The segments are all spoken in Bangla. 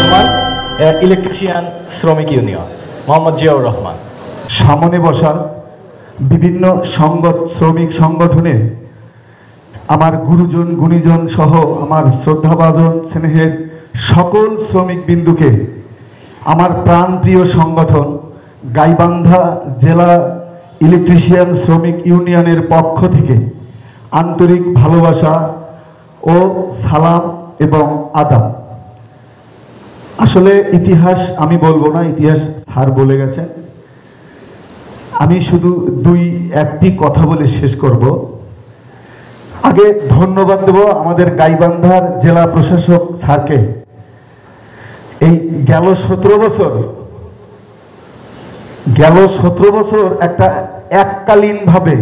রহমান, ইলেকট্রিশিয়ান শ্রমিক ইউনিয়ন। মোহাম্মদ জিয়াউর রহমান। সামনে বসা বিভিন্ন শ্রমিক সংগঠনে আমার গুরুজন গুণীজন সহ আমার শ্রদ্ধাভাজন স্নেহের সকল শ্রমিক বিন্দুকে আমার প্রাণপ্রিয় সংগঠন গাইবান্ধা জেলা ইলেকট্রিশিয়ান শ্রমিক ইউনিয়নের পক্ষ থেকে আন্তরিক ভালোবাসা ও সালাম এবং আদাব। আসলে ইতিহাস আমি বলবো না, ইতিহাস স্যার বলে গেছেন। আমি শুধু একটি কথা বলে শেষ করব। আগে ধন্যবাদ দেব আমাদের গাইবান্ধার জেলা প্রশাসক স্যারকে। এই গেল 17 বছর একটা এককালীনভাবে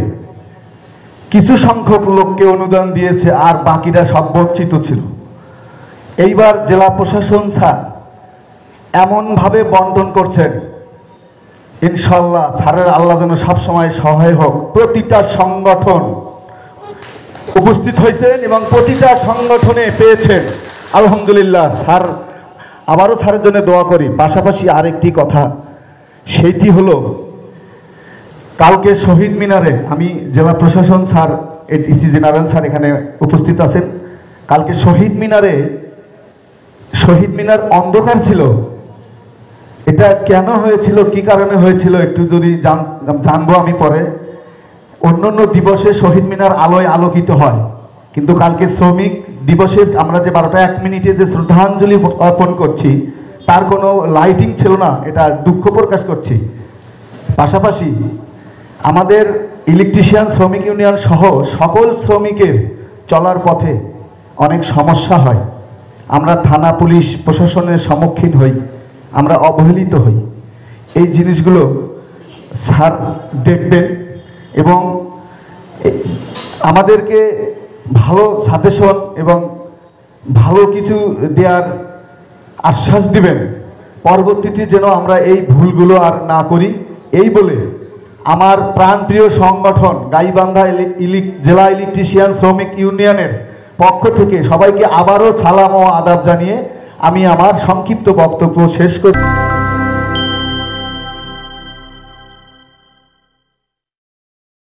কিছু সংখ্যক লোককে অনুদান দিয়েছে, আর বাকিরা সব বঞ্চিত ছিল। এইবার জেলা প্রশাসন স্যার এমনভাবে বন্টন করছেন, ইনশাল্লাহ স্যারের আল্লাহ যেন সবসময় সহায় হোক। প্রতিটা সংগঠন উপস্থিত হয়েছেন এবং প্রতিটা সংগঠনে পেয়েছেন, আলহামদুলিল্লাহ। স্যার আবারও স্যারের জন্য দোয়া করি। পাশাপাশি আরেকটি কথা, সেইটি হলো কালকে শহীদ মিনারে, আমি জেলা প্রশাসন স্যার ডিসি জেনারেল স্যার এখানে উপস্থিত আছেন। কালকে শহীদ মিনার অন্ধকার ছিল। এটা কেন হয়েছিল, কি কারণে হয়েছিল একটু যদি জানবো আমি পরে। অন্যান্য দিবসে শহীদ মিনার আলোয় আলোকিত হয়, কিন্তু কালকে শ্রমিক দিবসে আমরা যে 12টা 1 মিনিটে যে শ্রদ্ধাঞ্জলি অর্পণ করছি তার কোনো লাইটিং ছিল না, এটা দুঃখ প্রকাশ করছি। পাশাপাশি আমাদের ইলেকট্রিশিয়ান শ্রমিক ইউনিয়ন সহ সকল শ্রমিকের চলার পথে অনেক সমস্যা হয়। আমরা থানা পুলিশ প্রশাসনের সম্মুখীন হই, আমরা অবহেলিত হই। এই জিনিসগুলো স্যার দেখবেন এবং আমাদেরকে ভালো সাজেশন এবং ভালো কিছু দেওয়ার আশ্বাস দিবেন। পরবর্তীতে যেন আমরা এই ভুলগুলো আর না করি, এই বলে আমার প্রাণপ্রিয় সংগঠন গাইবান্ধা জেলা ইলেকট্রিশিয়ান শ্রমিক ইউনিয়নের পক্ষ থেকে সবাইকে আবারও সালাম ও আদাব জানিয়ে আমি আমার সংক্ষিপ্ত বক্তব্য শেষ করছি।